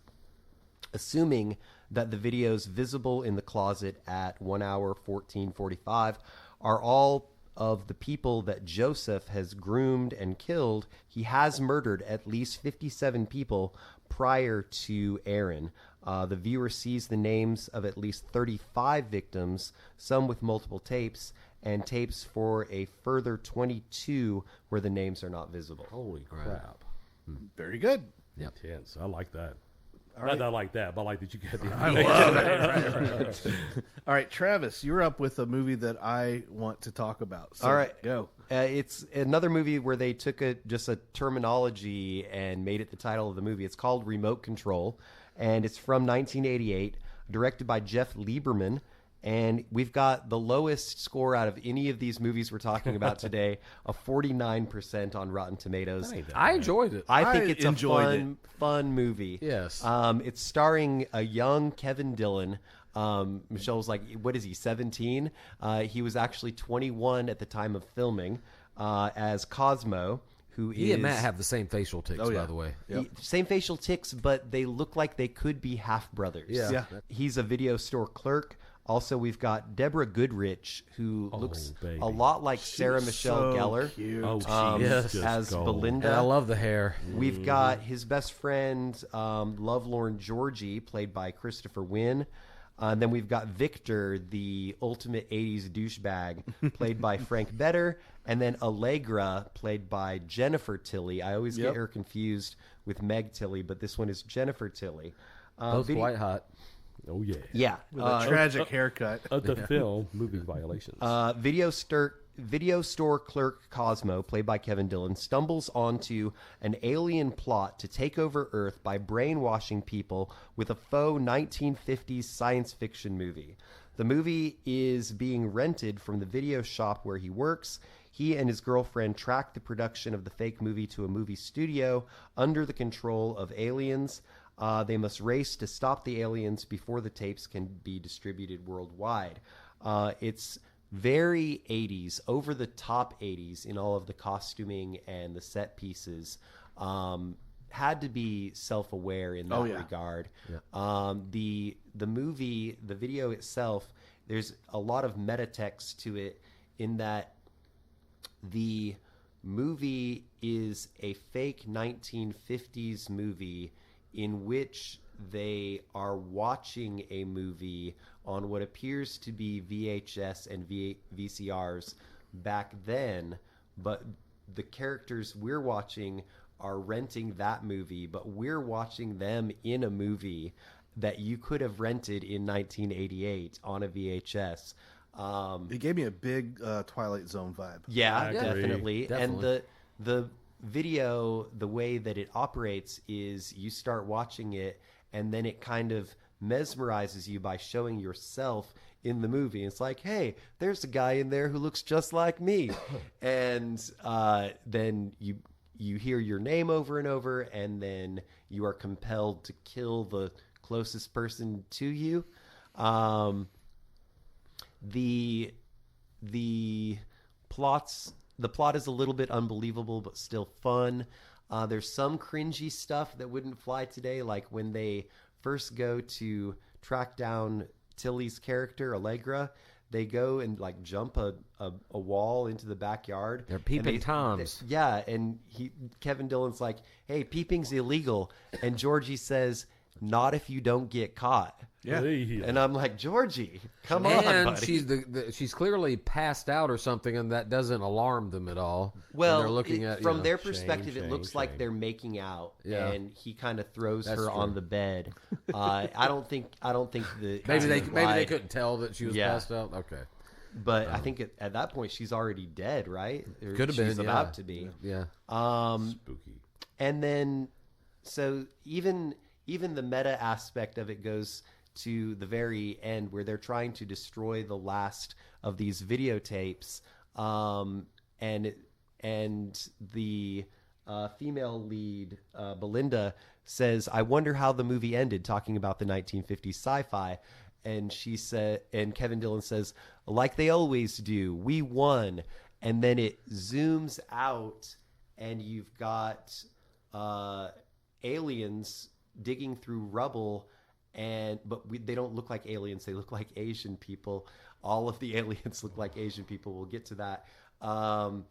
assuming that the videos visible in the closet at 1 hour 14:45 are all of the people that Joseph has groomed and killed. He has murdered at least 57 people prior to Aaron. The viewer sees the names of at least 35 victims, some with multiple tapes, and tapes for a further 22 where the names are not visible. Holy crap. Very good. Intense. I like that. Not that I like that, but I like that you got the All right, Travis, you're up with a movie that I want to talk about. So All right, go. It's another movie where they took just a terminology and made it the title of the movie. It's called Remote Control, and it's from 1988, directed by Jeff Lieberman. And we've got the lowest score out of any of these movies we're talking about today, a 49% on Rotten Tomatoes. I enjoyed it. I think I it's a enjoyed fun movie. Yes. It's starring a young Kevin Dillon. Michelle was like, what is he, 17? He was actually 21 at the time of filming as Cosmo, who He and Matt have the same facial tics, by the way. Same facial tics, but they look like they could be half brothers. Yeah. He's a video store clerk. Also, we've got Deborah Goodrich, who looks baby. a lot like Sarah Michelle Gellar Cute. Oh, Yes. as Belinda. And I love the hair. We've got his best friend, Lovelorn Georgie, played by Christopher Wynn. And then we've got Victor, the ultimate 80s douchebag, played by Frank Better. And then Allegra, played by Jennifer Tilly. I always get her confused with Meg Tilly, but this one is Jennifer Tilly. Both quite hot. Oh, yeah. Yeah. With a tragic haircut. Of the film, movie violations. Video store clerk Cosmo, played by Kevin Dillon, stumbles onto an alien plot to take over Earth by brainwashing people with a faux 1950s science fiction movie. The movie is being rented from the video shop where he works. He and his girlfriend track the production of the fake movie to a movie studio under the control of aliens. They must race to stop the aliens before the tapes can be distributed worldwide. It's very 80s, over the top 80s in all of the costuming and the set pieces. Had to be self-aware in that regard. The movie, the video itself, there's a lot of meta text to it in that the movie is a fake 1950s movie in which they are watching a movie on what appears to be VHS and VCRs back then, but the characters we're watching are renting that movie, but we're watching them in a movie that you could have rented in 1988 on a VHS. It gave me a big Twilight Zone vibe. Yeah, agree. definitely. And the video, the way that it operates is you start watching it, and then it kind of mesmerizes you by showing yourself in the movie. It's like, hey, there's a guy in there who looks just like me. And then you hear your name over and over, and then you are compelled to kill the closest person to you. The plot is a little bit unbelievable, but still fun. There's some cringy stuff that wouldn't fly today, like when they first go to track down Tilly's character, Allegra. They go and like jump a wall into the backyard. They're peeping Toms. Yeah, and Kevin Dillon's like, hey, peeping's illegal. And Georgie says, not if you don't get caught. Yeah. And I'm like, Georgie, come on, And buddy. she's clearly passed out or something, and that doesn't alarm them at all. Well, they're looking at from you know, their perspective, it looks like shame. they're making out, Yeah. and he kind of throws That's her true. on the bed. I don't think the maybe they couldn't tell that she was Yeah. passed out. Okay, But I think at that point she's already dead, right? Or could have been. she's about to be. Yeah. Spooky. And then, so even the meta aspect of it goes to the very end where they're trying to destroy the last of these videotapes, and the female lead, Belinda, says, "I wonder how the movie ended," talking about the 1950s sci-fi. And she said, and Kevin Dillon says, "Like they always do, we won." And then it zooms out, and you've got aliens digging through rubble, but they don't look like aliens. They look like Asian people. All of the aliens look like Asian people. We'll get to that. And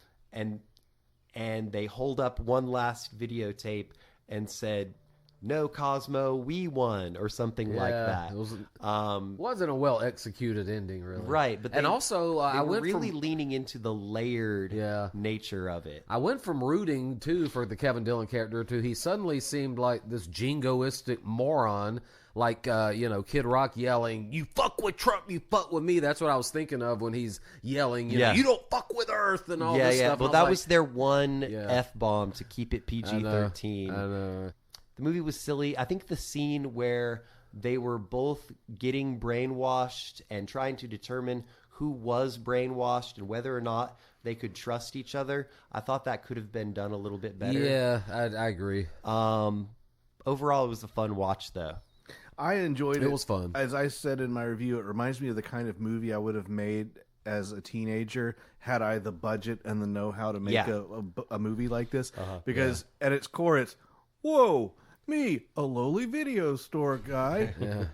they hold up one last videotape and said, "No, Cosmo, we won," or something like that. It wasn't a well executed ending, really. Right, but also they I were went really from leaning into the layered nature of it. I went from rooting too for the Kevin Dillon character to he suddenly seemed like this jingoistic moron, like Kid Rock yelling, "You fuck with Trump, you fuck with me." That's what I was thinking of when he's yelling, you know, "You don't fuck with Earth," and all this stuff. Well, that was their one F-bomb to keep it PG-13. I know. The movie was silly. I think the scene where they were both getting brainwashed and trying to determine who was brainwashed and whether or not they could trust each other, I thought that could have been done a little bit better. Yeah, I agree. Overall, it was a fun watch, though. I enjoyed it. It was fun. As I said in my review, it reminds me of the kind of movie I would have made as a teenager had I the budget and the know-how to make a movie like this. Because at its core, it's, whoa, me, a lowly video store guy,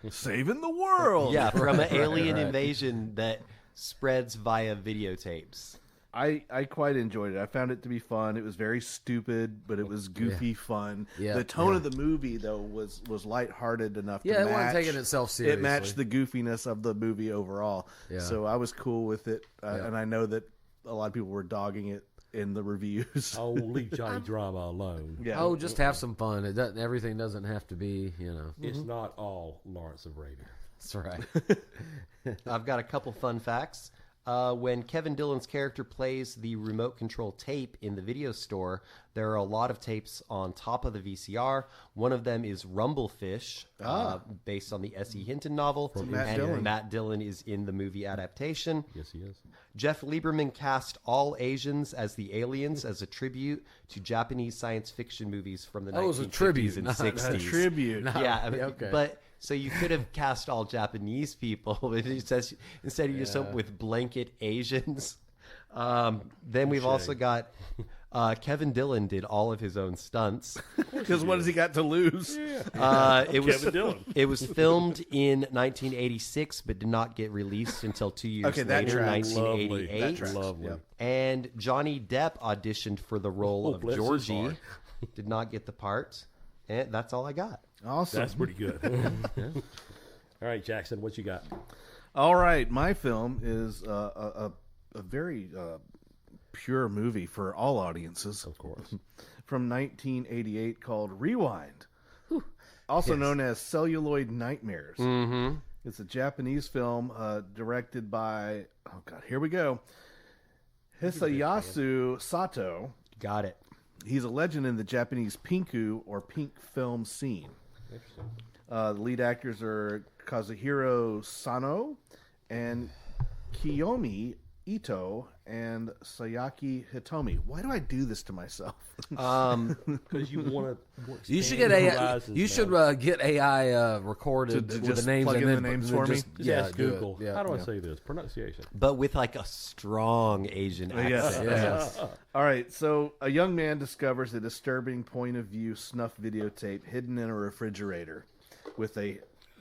saving the world. Yeah, from an alien invasion that spreads via videotapes. I quite enjoyed it. I found it to be fun. It was very stupid, but it was goofy fun. Yeah, the tone of the movie, though, was lighthearted enough to match. It wasn't taking itself seriously. It matched the goofiness of the movie overall. Yeah. So I was cool with it. And I know that a lot of people were dogging it in the reviews. Oh, leave Johnny Drama alone. Yeah. Oh, just have some fun. It doesn't. Everything doesn't have to be, It's not all Lawrence of Arabia. That's right. I've got a couple fun facts. When Kevin Dillon's character plays the remote control tape in the video store, there are a lot of tapes on top of the VCR. One of them is Rumblefish, based on the S.E. Hinton novel. Matt Dillon is in the movie adaptation. Yes, he is. Jeff Lieberman cast all Asians as the aliens as a tribute to Japanese science fiction movies from the 1950s and 60s. A tribute. Yeah, okay. But so you could have cast all Japanese people, but it says instead you just went with blanket Asians. Then we've also got Kevin Dillon did all of his own stunts. Because what has he got to lose? It was filmed in 1986, but did not get released until 2 years later, 1988. Lovely. Yep. And Johnny Depp auditioned for the role of bless his Georgie. heart. Did not get the part. And that's all I got. Awesome. That's pretty good. All right, Jackson, what you got? All right, my film is a very pure movie for all audiences. Of course. From 1988 called Rewind, also known as Celluloid Nightmares. Mm-hmm. It's a Japanese film directed by, oh God, here we go, Hisayasu Sato. Got it. He's a legend in the Japanese pinku or pink film scene. The lead actors are Kazuhiro Sano and Kiyomi Ito and Sayaki Hitomi. Why do I do this to myself? Because you want to. You should get AI. You should get AI recorded To with just the names plug and in then the names then for me? just- Just Yeah, ask do it. Google. Yeah. How do I say this? Pronunciation. But with like a strong Asian accent. Yes. All right, so a young man discovers a disturbing point of view snuff videotape hidden in a refrigerator with a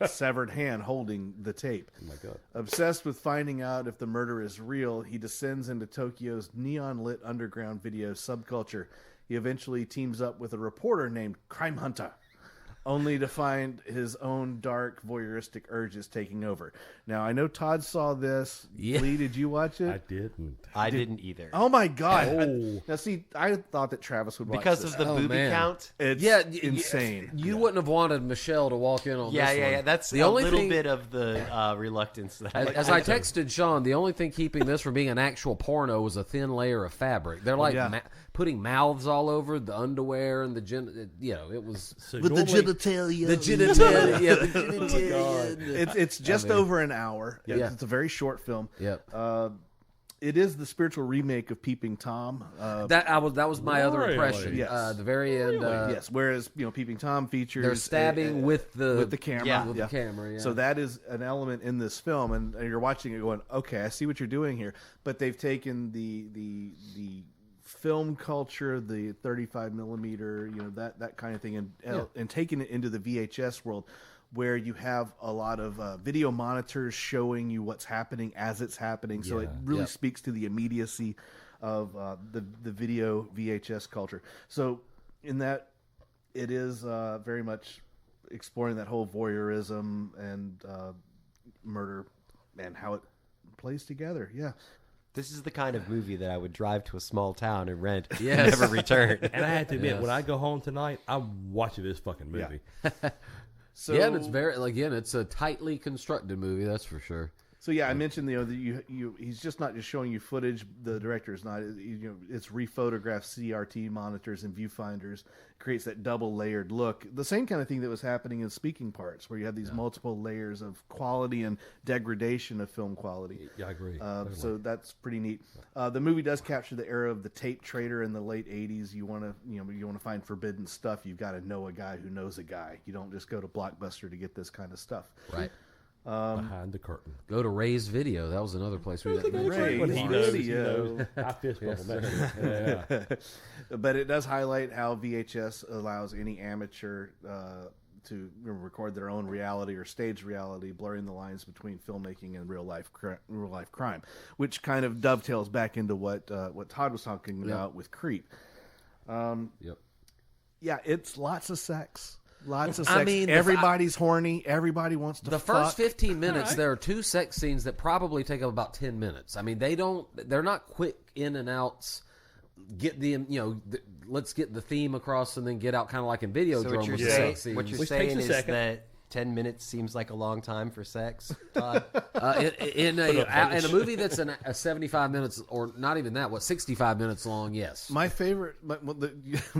severed hand holding the tape. Oh my God. Obsessed with finding out if the murder is real, he descends into Tokyo's neon-lit underground video subculture. He eventually teams up with a reporter named Crime Hunter, only to find his own dark, voyeuristic urges taking over. Now, I know Todd saw this. Yeah. Lee, did you watch it? I didn't. I didn't either. Oh, my God. Oh. Now, see, I thought that Travis would watch Because this. of the Oh, booby man. count? It's Yeah, insane. You wouldn't have wanted Michelle to walk in on Yeah, this one. yeah. That's the a only little thing, bit of the reluctance that As I texted Sean, the only thing keeping this from being an actual porno was a thin layer of fabric. They're like yeah. putting mouths all over the underwear and the it was So With the normally- genitalia. the genitalia. Yeah, the genitalia. It's just over an hour. Yeah. It's a very short film. Yep. It is the spiritual remake of Peeping Tom. That was my other Really? impression. Yes. The very end. Yes, whereas Peeping Tom features They're stabbing with the camera. Yeah. with the camera. Yeah. So that is an element in this film, and you're watching it going, okay, I see what you're doing here. But they've taken the film culture, the 35 millimeter, that kind of thing, and taken it into the VHS world, where you have a lot of video monitors showing you what's happening as it's happening. So it really speaks to the immediacy of the video VHS culture. So in that, it is very much exploring that whole voyeurism and murder and how it plays together. Yeah. This is the kind of movie that I would drive to a small town and rent and Yes. never return. And I have to admit, Yes. when I go home tonight, I'm watching this fucking movie. So yeah, and it's very it's a tightly constructed movie, that's for sure. So yeah, I mentioned that he's just not just showing you footage. The director is not. It's rephotographed CRT monitors and viewfinders. Creates that double layered look. The same kind of thing that was happening in Speaking Parts, where you have these multiple layers of quality and degradation of film quality. Yeah, I agree. So that's pretty neat. The movie does capture the era of the tape trader in the late '80s. You want to find forbidden stuff. You've got to know a guy who knows a guy. You don't just go to Blockbuster to get this kind of stuff. Right. Behind the curtain. Go to Ray's Video. That was another place where that Ray. When he knows, he Video. knows. I fist bump him. Yeah. But it does highlight how VHS allows any amateur to record their own reality or stage reality, blurring the lines between filmmaking and real life crime, which kind of dovetails back into what Todd was talking about with Creep. Yep. Yeah, it's lots of sex. Lots of sex. I mean, everybody's horny. Everybody wants to The fuck. first 15 minutes, there are two sex scenes that probably take up about 10 minutes. I mean, they're not quick in and outs. Get let's get the theme across and then get out, kind of like in Videodrome. So what you're with the saying, sex scenes. what you're Which saying takes a is second. that 10 minutes seems like a long time for sex, Todd? In a movie that's a 75 minutes, or not even that, 65 minutes long, yes. My favorite,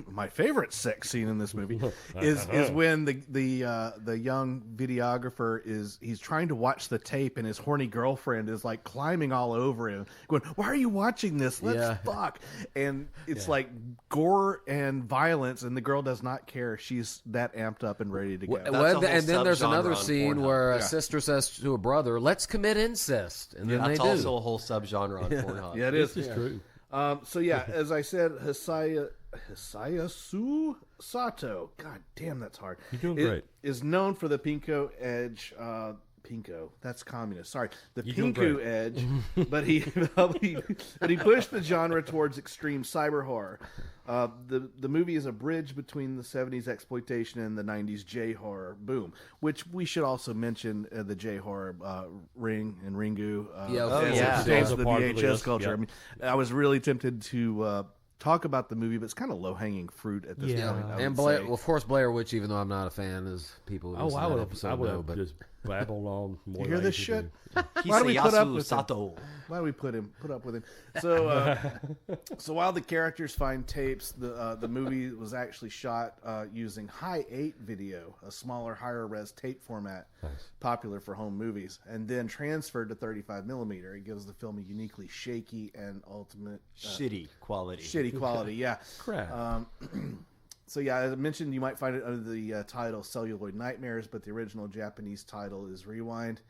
my favorite sex scene in this movie is when the young videographer he's trying to watch the tape and his horny girlfriend is like climbing all over him, going, "Why are you watching this? Let's fuck!" And it's like gore and violence, and the girl does not care. She's that amped up and ready to go. And then there's another subgenre on scene Pornhub. where a sister says to a brother, "Let's commit incest," and then That's they do. also a whole subgenre on Pornhub. Yeah, it is. This is true. So yeah, as I said, Hisayasu Sato. God damn, that's hard. You're doing great. Is known for the Pinko Edge. Pinko, that's communist. Sorry, the You're doing Pinku great. Edge. but he pushed the genre towards extreme cyber horror. The movie is a bridge between the 70s exploitation and the 90s J horror boom, which we should also mention the J horror Ring and Ringu. yeah. The Part of the VHS list, culture. yeah. I mean, I was really tempted to talk about the movie, but it's kind of low hanging fruit at this point. I And would Blair, say. well, of course, Blair Witch, even though I'm not a fan, as people who listen to that episode know. have But just babbled on more. You hear than this I shit? do. Why do we put up Hisayasu with Sato. Why do we put up with him? So, so while the characters find tapes, the movie was actually shot using high 8 video, a smaller, higher res tape format, popular for home movies, and then transferred to 35 millimeter. It gives the film a uniquely shaky and ultimate Shitty quality. shitty quality. Yeah. Crap. So yeah, as I mentioned, you might find it under the title Celluloid Nightmares, but the original Japanese title is Rewind.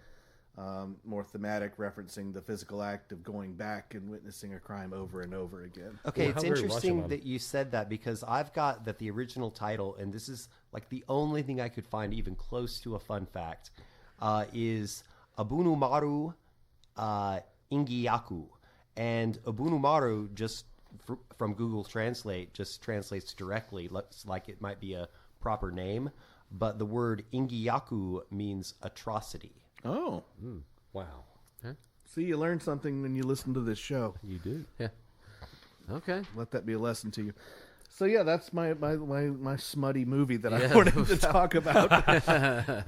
More thematic, referencing the physical act of going back and witnessing a crime over and over again. Okay, Well, it's how very interesting much am I- that you said that because I've got that the original title, and this is like the only thing I could find even close to a fun fact, is Abunumaru Ingiyaku. And Abunumaru, just from Google Translate, just translates directly, looks like it might be a proper name, but the word Ingiyaku means atrocity. Oh, Wow. see, you learn something when you listen to this show. You do. yeah, okay. Let that be a lesson to you. So yeah, that's my smutty movie that I Yeah. wanted to talk about.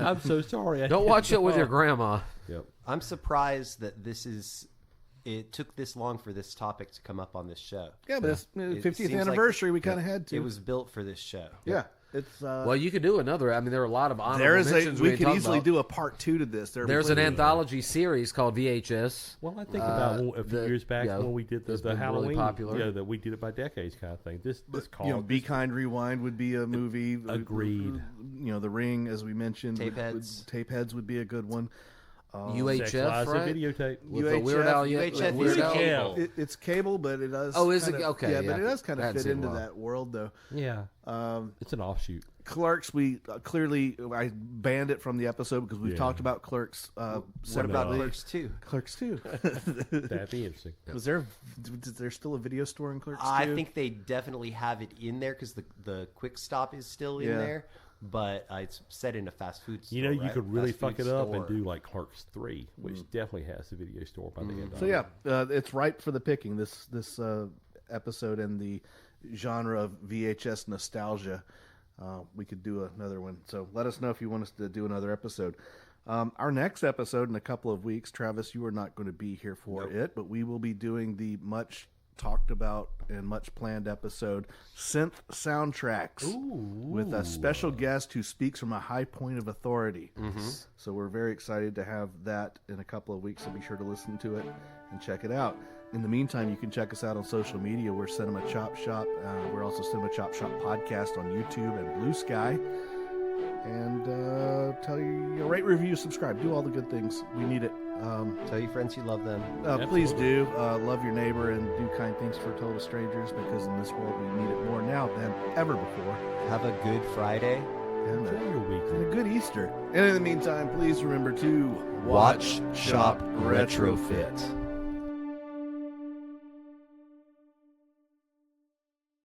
I'm so sorry. Don't watch it with your grandma. Yep. I'm surprised that it took this long for this topic to come up on this show. Yeah, but it's It 50th seems like- anniversary. We kind of had to. It was built for this show. yeah. It's Well, you could do another. I mean, there are a lot of honorable there is mentions we ain't could talking easily about. do a part 2 to this. There's an anthology series called VHS. Well, I think about a few years back when we did it's the been really Halloween, popular. you know, that we did it by decades kind of thing. This called Be Kind Rewind would be a movie. Agreed. The Ring, as we mentioned. Tapeheads. Tapeheads would be a good one. UHF, Sex, Lies, and right? Videotape. With the Weird Al, UHF Weird is Al. cable. It's cable, but it does. Oh, is it? kind of- Okay, Yeah, yeah. but it does kind I of hadn't fit seen it into in a while. that world, though. Yeah. It's an offshoot. Clerks, we clearly I banned it from the episode because we've Yeah. talked about Clerks. What separately. about Clerks 2? Clerks too? That'd be interesting. Is there still a video store in Clerks? I 2? think they definitely have it in there because the Quick Stop is still in Yeah. there, but it's set in a fast food store. You know, you right? could really Fast fuck food it up store. and do like Clerks 3, which definitely has the video store by the end of So it. yeah, it's ripe for the picking. This episode and the genre of VHS nostalgia. We could do another one. So let us know if you want us to do another episode. Our next episode in a couple of weeks, Travis, you are not going to be here for it, but we will be doing the much talked about and much planned episode, Synth Soundtracks, with a special guest who speaks from a high point of authority. So we're very excited to have that in a couple of weeks, so be sure to listen to it and check it out. In the meantime, you can check us out on social media. We're Cinema Chop Shop. We're also Cinema Chop Shop Podcast on YouTube and Blue Sky. And tell you, rate, review, subscribe. Do all the good things. We need it. Tell your friends you love them. Please do. Love your neighbor and do kind things for total strangers, because in this world we need it more now than ever before. Have a good Friday. And Enjoy your weekend. a good Easter. And in the meantime, please remember to Watch, shop, retrofit.